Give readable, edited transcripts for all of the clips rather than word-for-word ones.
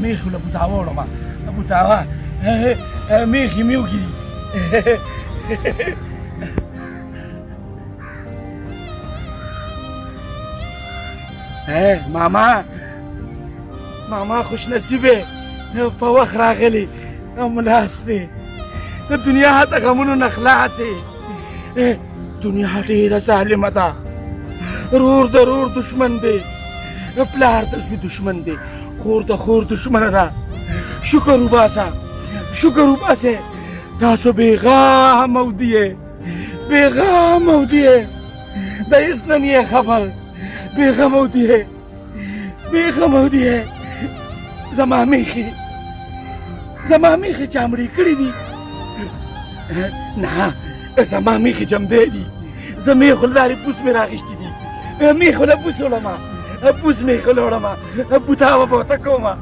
ميخي ولا بوتاوا ولا ما بوتاوا ميخي ميوكي ماما خوش نصیبه په وخت راغلی ملاس دی د دنیا د غمونو نه خلاص یې دنیا ډېره ظالمه ده رور د رور دشمن دی پلار د زوی دشمن دی خور د خور دشمنه ده شکر وباسه تاسو بېغمه ودیې د هېڅ نه نه خبر بېغمه ودیې زما میخي چا مړې کړي دي نه زما میخي جمدی دي زه میخ لارې پوس مې راغېشتي دي میخ له پوس وړمه پوس میخ له وړمه بوتاوه به ورته کومه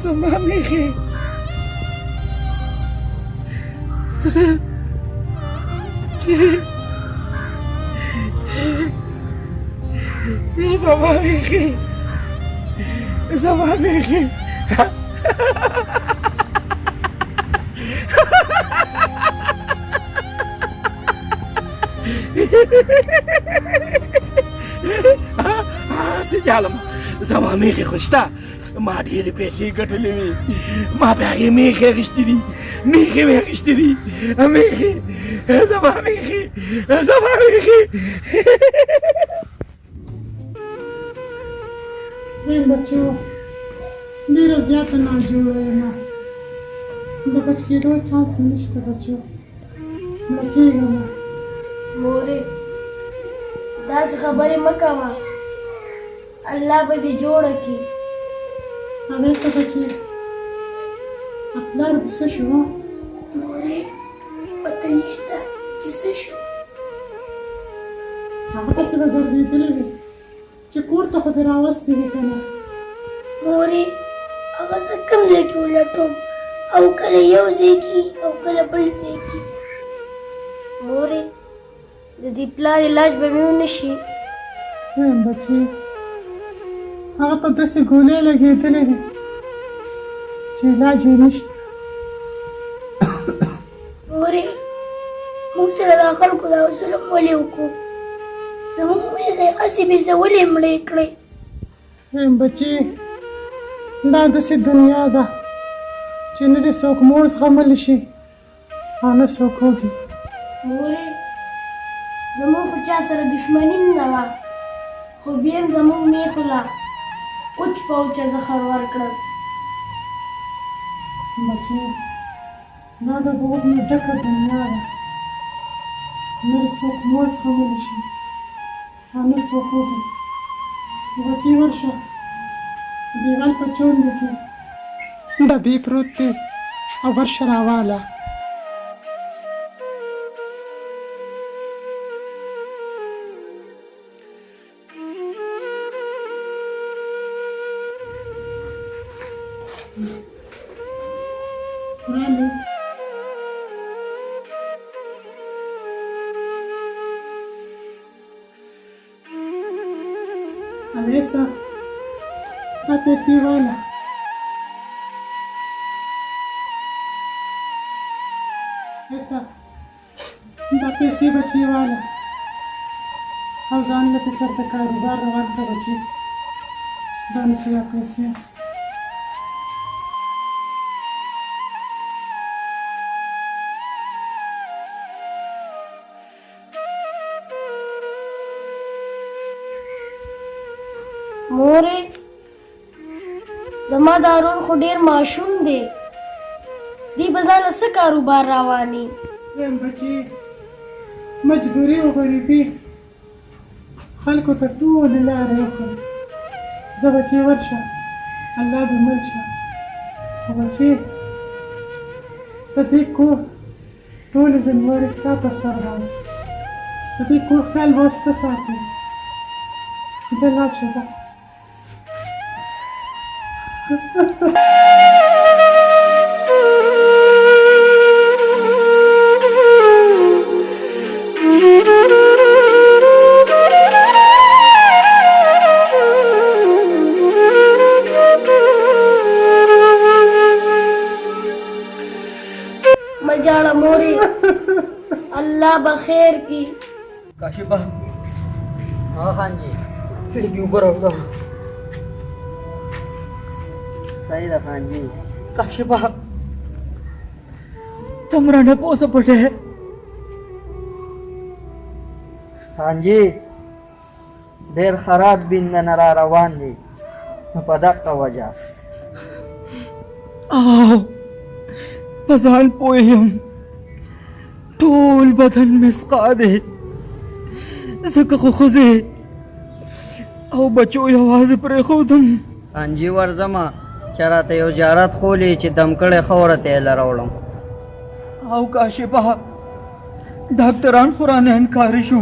زما میخي زما میخي سجالم زما میخي خو شته ما ډېرې پیسې ګټلې وې ما په هغې میخې اخېستې دي میخي زما میخي بچو ډېره زیاته ناجوړه یم د بچ کېدو چانس مې نشته بچو مړه کېږم مورې داسې خبرې مه کوه الله به دې جوړه کړي هغې څه بچې پلار دې څه شو مورې پته نشته چې څه شو هغه پسې به ګرځېدلې وې چې کور ته خو دې راوستې وې که نه مورې هغه زه کوم ځای کې ولټوم او کله یو ځای کې او کله بل ځای کې مورې د دې پلار علاج به مې ونه شي وایم بچې هغه په داسې ګولۍ لګېدلې دي چې علاج یې نشته مورې موږ سره دا خلکو دا ظلم ولې وکړو زموږ میغې هسې بې زه ولې مړې کړې وایم بچې دا داسې دنیا ده چې نه دې څوک مور زغملی شي او نه څوک وږي مورې زموږ خو چا سره دښمني نه وه خو بیا هم زموږ میخو له اوچ په اوچه زخر ورکړل بچې دا د بغض نه ډکه دنیا ده نه دې څوک مور زغملی شي او نه څوک وږي بچې ورشه دیوال په چونډو کې ډبې پروت دی او ورشه راواله Alessa, دا پیسې واله Alessa, دا پیسې بچې واله او ځان له سر د کاروبار روان کړه بچې دا نیسه دا پیسې مورې زما دا ورور خو ډېر ماشوم دی دی به ځانله څه کاروبار رواني وایم بچې مجبوري او غریبي خلکو ته ټولې لارې وښیه زه بچې ورشه الله دې مل شه خو بچې د دې کور ټولې ذمهواري ستا په سر راځي د دې کور خیال به اوس ته ساتې زه لاړ شه ځه اللہ بخیر کی. کاشفہ ہاں خان جی کھڑکی اوپر رکھ دو. صحیح ہے خان جی. کاشفہ تمہارا نہ پوسا پٹے ہے خان جی. ډېر خراب بین نه را روان دي نو په دغه وجه او په ځان پوه یم ټول بدن مې سقا دی ځکه خو ښځې او بچو یوازې پرېښودم. خان جي ورځمه چې راته یو زیارت خولې چې دم کړی خوره ته یې لروړم. او کاشفه ډاکټران خو رانه انکاري شو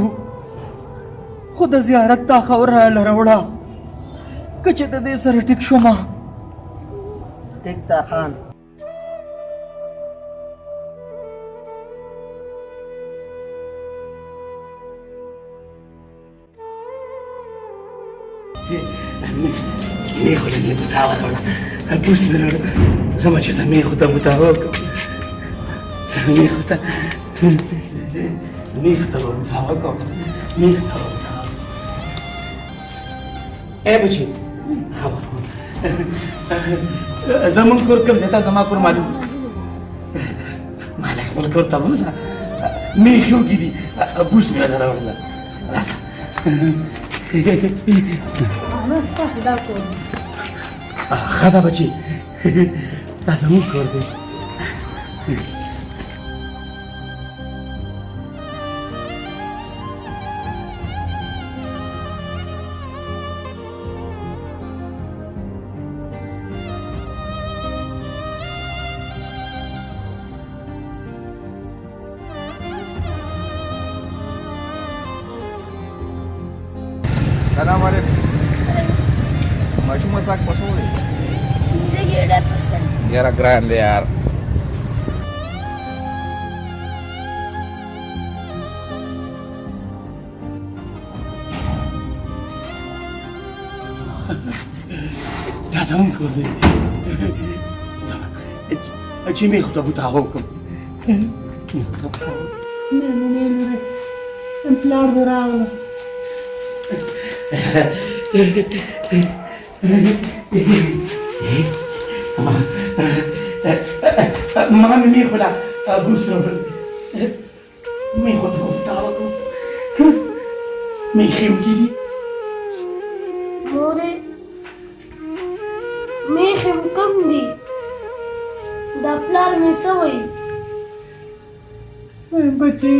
خو د زیارت دا خبره راله راوړه که چې د دې سره ټیک شومه. ټیک ده خان. میخو له مې بوتاوه راوړه بوس مې راوړه زما چې ته میخو ته بوتاوه وکړم میخو ته به بوتاوه کوم میخو ته به بوتاوه. ای بچی خبر زمون کور کوم ځای ته زما کور معلوم دی ما له خپل کور ته بوځه میخ یوګي دي بوس مې راله راوړله راځه. ښه ده بچي دا زموږ کور دی. سلام علیکم. ماشومه ساک پسو دی مجھے 11%. یاره ګران دی یار. دا زموږ کور دی چې میخو ته بوتاوه وکړم میخو ته بوتاوه. مېلمنې لورې پلار دې راغله. ما مې میخو له بوس راوړل میخو ته به بوتاوه کوم میخ یوګي دي. مورې میخ هم کم دي دا پلار مې څه وایي. بچې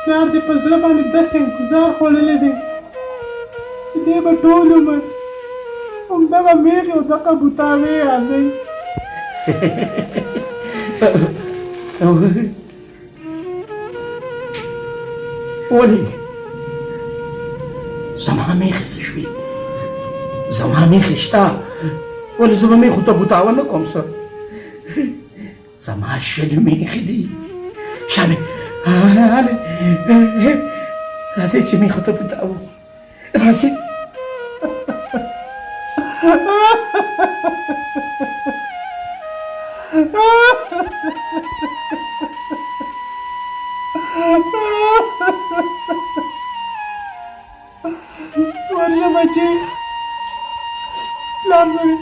پلار دې په زړه باندې داسې ګزار خوړلی دی چې دی به ټول عمر همدغه میخې او دغه بوتاوې یادوي. ولې زما میخې څه شوې زما میخې شته ولې زه به میخو ته بوتاوه نه کوم څه زما شل میخې دي شابې راځئ چې میخو ته بوتاوه راځئ. ورشه بچې پلار به مې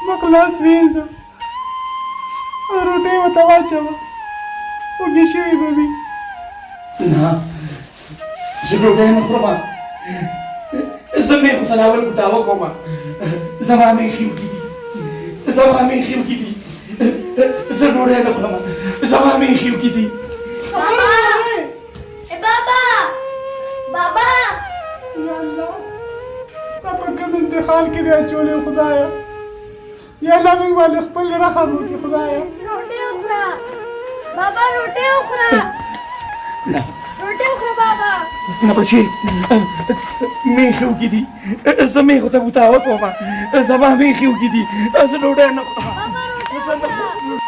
مخ لاس وینځم او روټۍ ورته واچوه وږې شوې به وي. نه زه ډوډۍ نه خورم زه میخو ته ناول بوتاوه کوم زما میخې وږي دي زما میخې وږي دي زه ډوډۍ نه خورم زما میخې وږي دي. بابا اے بابا بابا یا الله تا په کوم انتخاب کې دی اچولی خدایه یا الله موږ باندې خپل رحم وکړي خدایه. روټي وخوره بابا روټي وخوره نه روټي وخوره بابا. نه بچې میخې وږي دي زه میخو ته بوتاوه کوم زما میخې وږي دي زه ډوډۍ نه خورم زه نه خورم.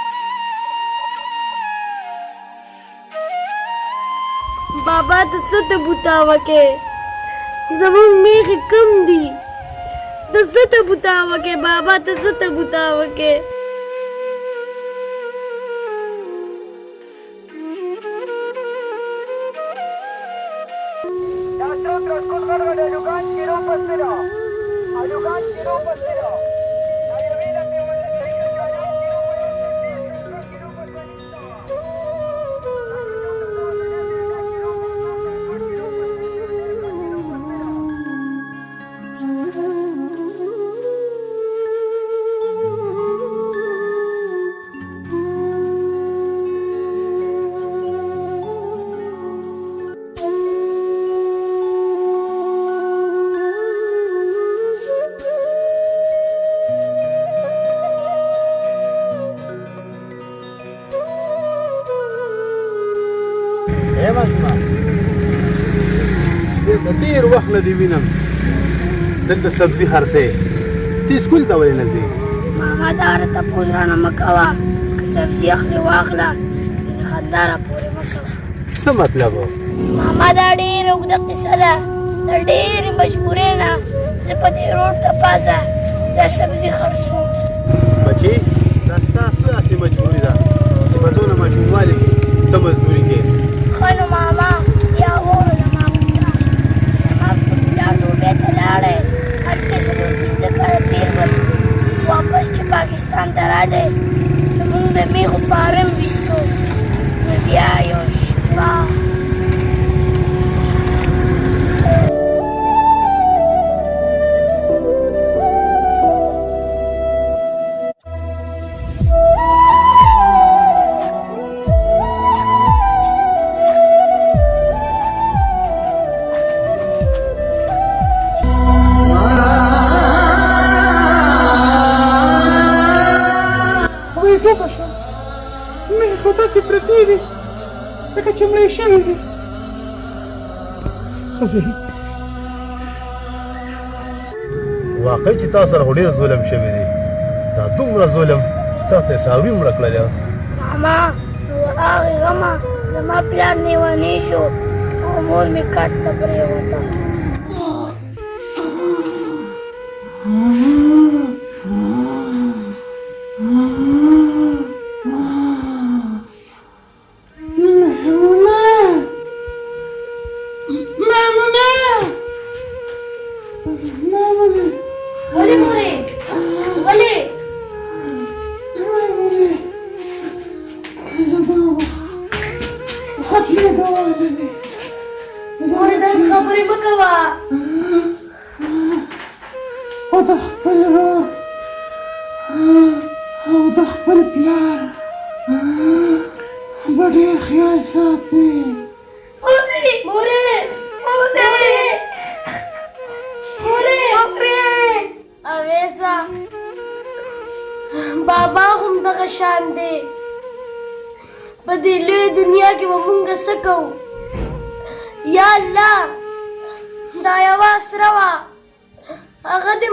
بابا ته څه ته بوتاوه کې زموږ میخې کم دي ته څه ته بوتاوه کې بابا ته څه ته بوتاوه کې. مجمع ډېر وخت نه دی وینم دلته سبزي خرڅې ته سکول ته ولې نه ځې ماما دا راته پوز رانه مه کوه که سبزي اخلې واخله د خندا راپورې مه کوه څه مطلب ماما دا ډېره اوږده قصه ده د ډېرې مجبورۍ نه زه په دې روډ ته پاسه دا سبزي خرڅوم بچې دا ستا څه هسې مجبوري ده چې په دونه ماشوموالي کې ته مزدوري کوې ښه نو ماما بیا واوره زما کیسه زما پلار دوبۍ ته لاړی هلته یې څلور پنځه کاله تېر کړل واپس چې پاکستان ته راغی زموږ د میښو فارم ویستو نو بیا یو شپه ټوپه شوه مې خو داسې پرتې دي لکه چې مړې شوې دي ښځې واقعي چې تا سره خو ډېر ظلم شوی دی دا دومره ظلم چې تا ته یې څاروي مړه کړلی ماما نو هغې غمه زما پلار لیونی شو او مور مې کټ ته پرېوته ولې مورې ولې مورې داسې خبرې مه کوه او د خپل ورور او د خپل پلار به ډېر خیال ساتي مورې مورې مورې اویسا بابا هم دغه شان دی په دې لوی دنیا کې به مونږ څه کوو یا الله دا یوه سره وه هغه دې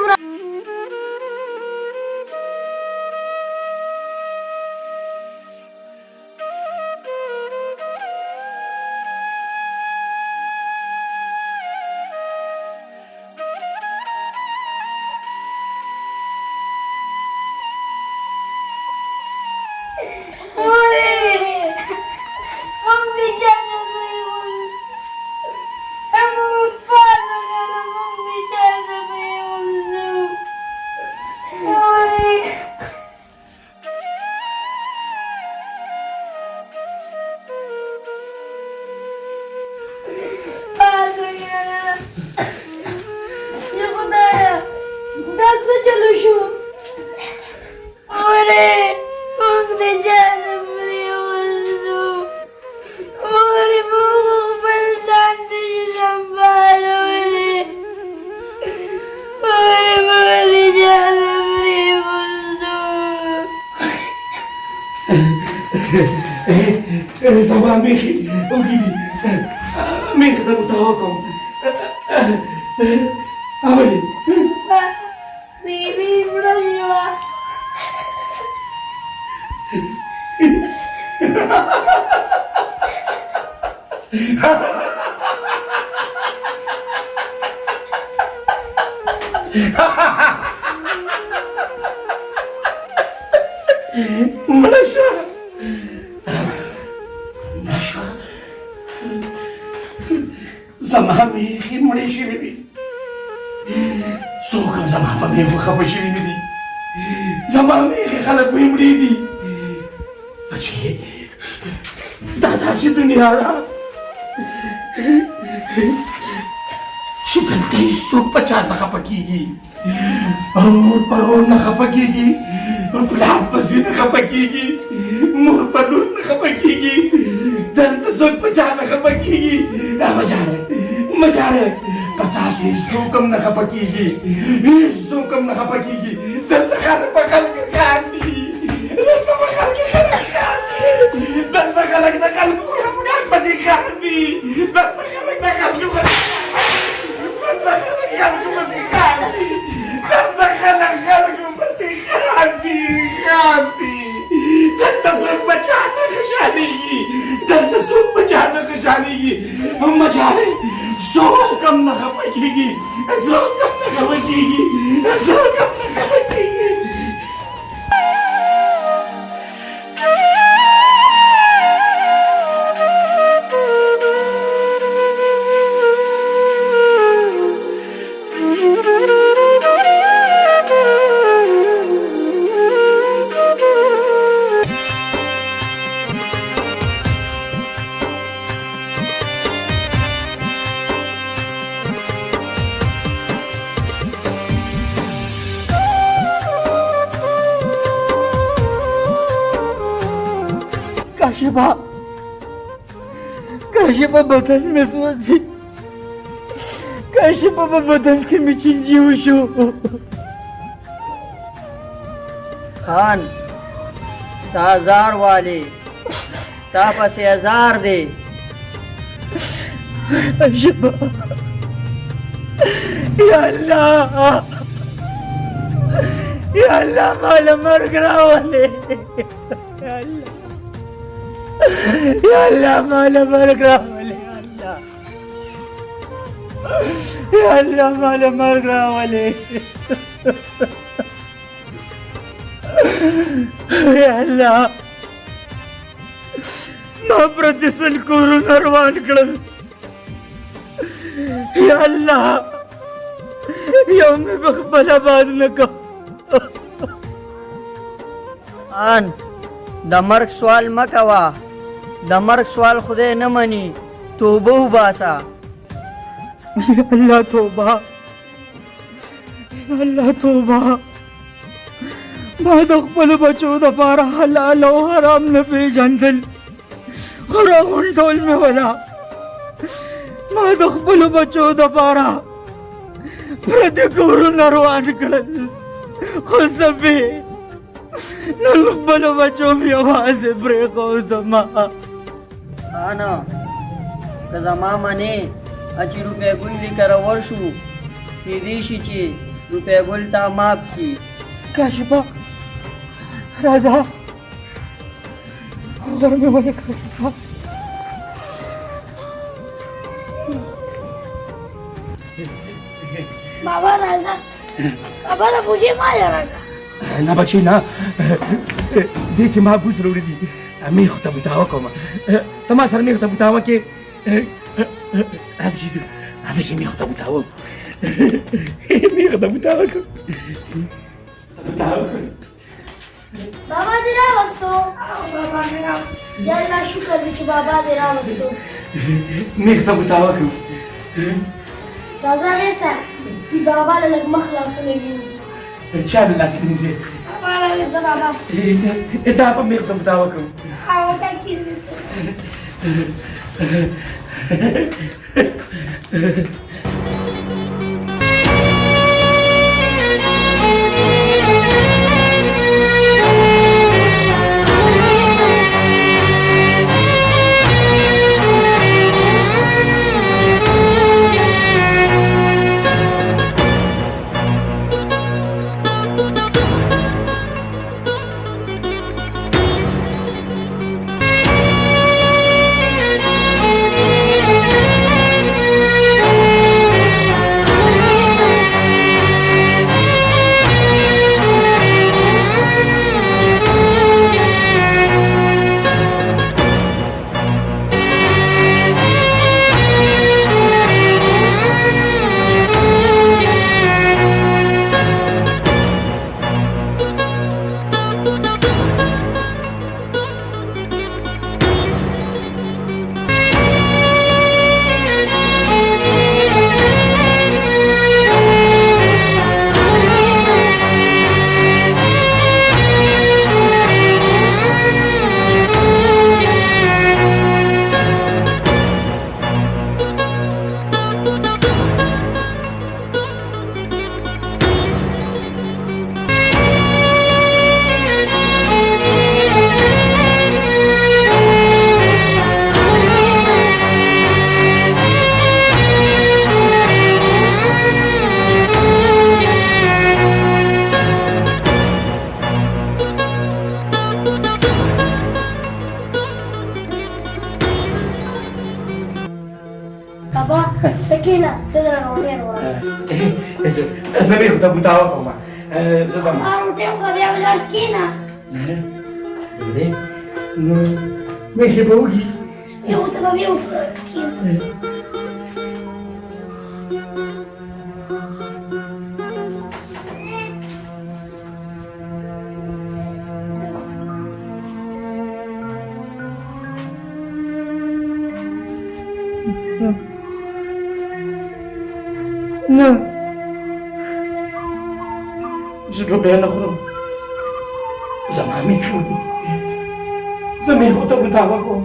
زما میخي وږي دي میخي ته متوه کوم اولې بیبي مړه شوه مړه شوه مړه شوه زما میخي مړې شوې وي څوک هم زما په میوه خفه شوي نه دي زما میخې خلک وایي مړې دي بچې دا داسې دنیا ده چې دلته هېڅوک په چا نه خفه کېږي ورور په ورور نه خفه کېږي پلار په زوی نه خفه کېږي مور په لور نه خفه کېږي دلته څوک په چا نه خفه کېږي مه ژاړئ په تاسو هېڅوک هم نه خفه کېږي هېڅوک هم نه خفه کېږي دلته خلک په خلکو خاندي دلته په خلکو خلک خاندي دلته خلک د خلکو په خفګان پسې خاندي دلته خلک د خلکو پسې دلته خلک خلکو پسې خاندي دلته خلک خلکو پسې خاندي دلته څوک په چا نه خوشحالېږي دلته څوک په چا نه خوشحالېږي مه ژاړئ څوک هم نه خفه کېږي څوک هم نه خفه کېږي څوک هم نه خفه کېږي काशिफा बदन में सोची काशिफा बदन के में चिंजी उशो खान ताजार वाले तापा से हजार दे काशिफा या अल्लाह माला मर गया वाले या अल्लाह माला मर गया वाले या अल्लाह माला मर गया वाले या अल्लाह मां प्रतिसल कोरु नरवान कळल या अल्लाह यौम बखबला बाद नका आन दमर्क सवाल मकवा दमर्क सवाल खुदे न मनी तोबा बासा अल्लाह तोबा अल्लाह तोबा बाद अकबल बचो दपारा हलाल और हराम न बेजंदल खरा हुंडोल में वाला बाद अकबल बचो दपारा प्रतिकूल नरवान कड़ल खुशबे नलबल बचो भी आवाज ब्रेको दमा आना कदमा मने अची रुपये गुल्ली कर वर्षू ती दिशीची रुपये गुलता माफ की काशिफा राजा घर में बोले काशिफा बाबा राजा बाबाला मुझे मारा ना बच्ची ना देखिए महबूस रोड़ी दी मैं होता बतावा कोमा तमा सर मैं होता बतावा के هذا شيء मैं होता बतावा मैं होता बतावा को बाबा दिरा वस्तो बाबा मेरा यल्ला शुक्र बिच बाबा दिरा वस्तो मैं होता बतावा को राजा वैसा कि बाबा लग मखला सुने شال الناس نزيد बाबा राजा बाबा انت عارف मैं होता बतावा को आओ ताकि زمي خو ته بوتاوه کومه زه ځم ما روټۍ وخوره بیا ولاړ کښېنه نو مخې به وږي یو ته به بیا وخوره کښېنه نه زه ډوډۍ نه خورم زما میخ وږي زه میخو ته بوتاوه کوم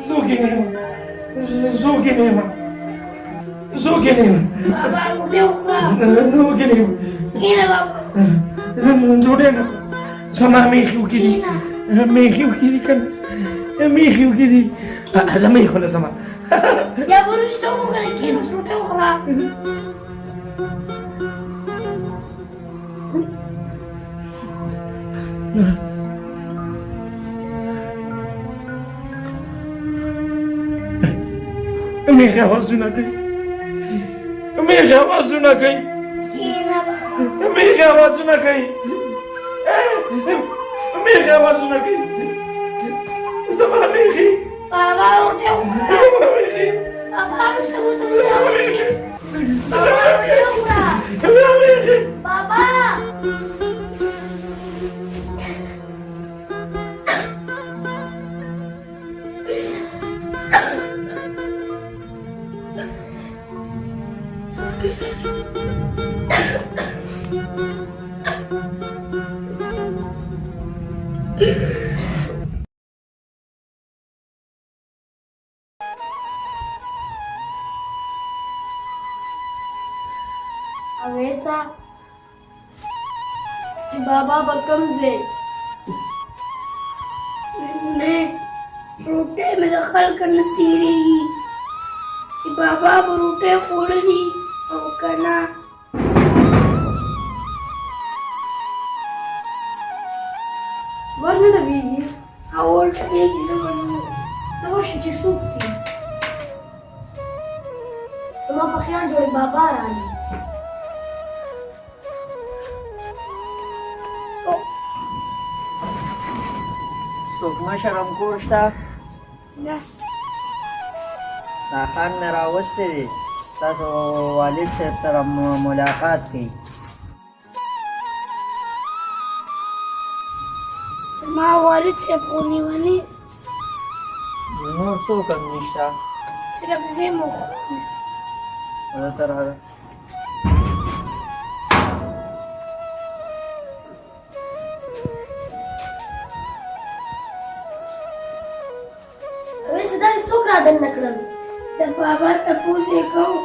زه وږې نه یم زه وږې نه یم زه وږې نه یم بابا روټۍ وخوره نه وږې نه یم کښېنه بابا ډوډۍ نه خورم زما میخې وږي دي میخې وږي دي که نه میخې وږي دي زه میخ ونه ځمه بیا به وروسته وخوره کښېنه اوس روټۍ وخوره میخ آوازونه کوي میخ آوازونه کوي کښېنه بابا میخ آوازونه کوي میخ آوازونه کوي زما میخي بابا روټۍ وخوره زما میخي بابا وروسته به ته ولاړ کښېنه بابا روټۍ وخوره زما میخي بابا اویسا چې بابا به کوم ځای میمونې روټۍ مې د خلکو نه تېرېږي چې بابا به روټۍ خوړلي او که نه ور نه ډبېږي او ور ډبېږي زه ورنه ته ورشه چې څوک دي زما په خیال جوړې بابا راغی څوک مشرم کور شته نه دا خان مې راوستی دی تاسو والد صاحب سره ملاقات کوي زما والد صاحب خو لیونی نور څوک هم نشته صرف زه مو خور ورته راغله ویسه دا څوک رادننه کړل د بابا تپوس یې کوو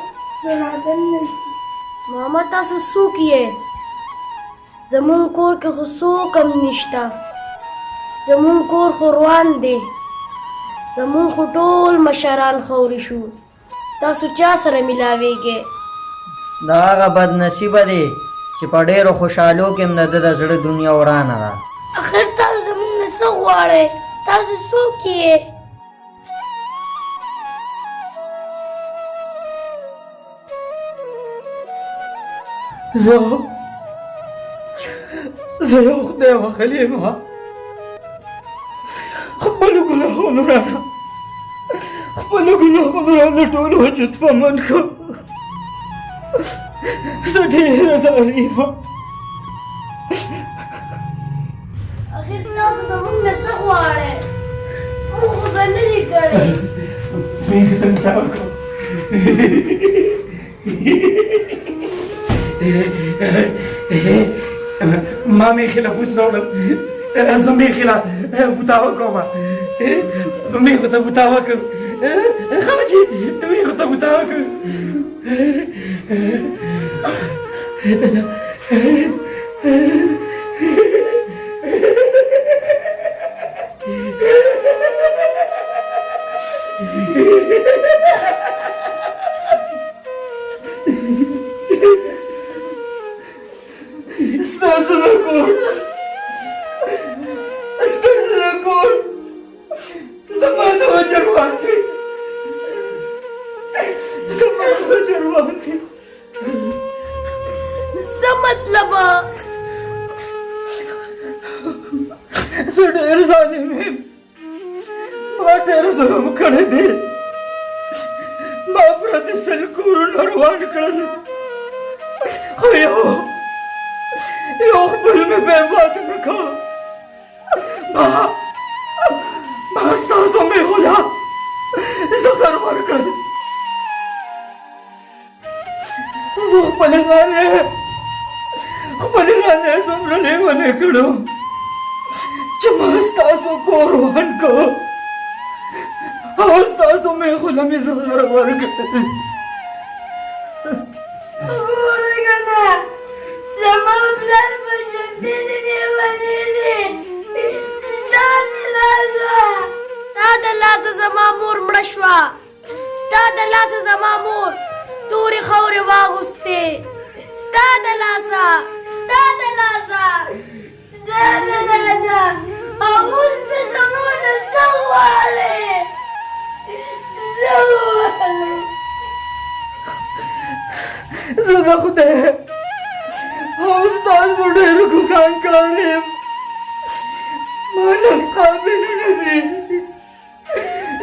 نو رادننه شو ماما تاسو څوک یې زمون کور کې خو څوک هم نشته زمون کور خو روان دی زمون خو ټول مشران خوري شو تاسو چا سره ملاویږئ دا هغه بد نصیبه دی چې په ډېرو خوشحالو کې هم د ده د زړه دنیا ورانه ده اخر تاسو زمون نه څه غواړئ تاسو څوک یې زه یو خدای وهلی یم خپلو ګناهونو رانه ټول وجود په من کړ زه ډېره زاري یم اخر تاسو زمون نه څه غواړئ موږ خو ځان نه دي کړی میخ ته بوتاوه کوم ما میخي له پوس راوړل زه میخي له بوتاوه کومه میخو ته بوتاوه کوم خمچي میخو ته بوتاوه کوم ستاسو د کور زما د وجر واقع ما زه ډېر ظالم یم ما ډېر ظلم کړی دی ما پردي سل کورونه روان کړل خو یو خپل مې بې پاتې نه کړ ما ستاسو مې غلا زهر ورکړل زه خپلې غاڼې دومره لیونې کړم چې ما ستاسو کور وران کړ او ستاسو مې خوله مې زهر ورکړل ګوره کنه زما پلار په ژوندي دی لیونی دی ستا د لاسه زما مور مړه شوه ستا د لاسه زما مور تورې خاورې واغوستې ستا د لاسه او اوس ته زمونه څه غواړې زه د خدای او ستاسو ډېر ګناهګار یم ما نه ستا مینه ځي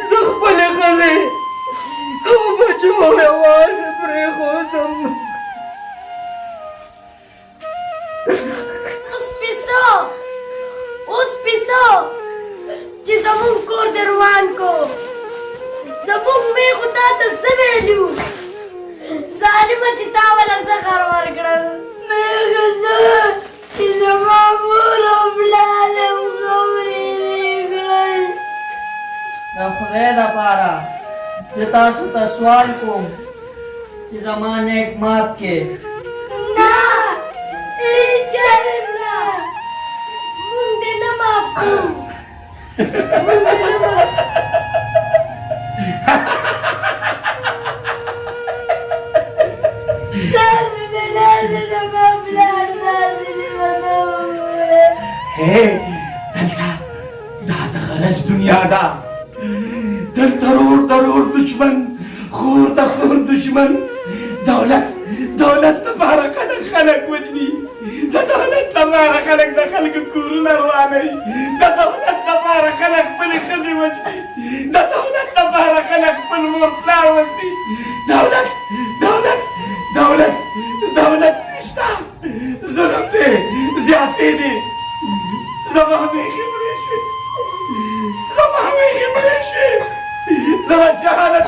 زه خپلې ښځې او بچو یوازې پرېښودم اوس پیسو چې زمونږ کور دې روان کو زمونږ میږو تا ته څه ویلو ظالمه چې تا وله زهر ورکړل میږه زه چې زما مور او پلار یم خورېدې کړل د خدای دپاره زه تاسو ته سوال کوم چې زما نیک ماف کې نه هیچا نه مونږ دې نه معاف کوو ستاسو د لاسه زما پلار داسې لیونی هی دلته دا د غرض دنیا ده دلته رور دشمن خور د خور دشمن دولت لپاره خلک وجني د دولت لپاره خلک د خلکو کورونه روانوي د دولت لپاره خلک خپلې ښځې وجني د دولت لپاره خلک خپل مور پلار وجني دولت نشته ظلم دی زیاتې دي زما میږي مړې شوې زما جهالت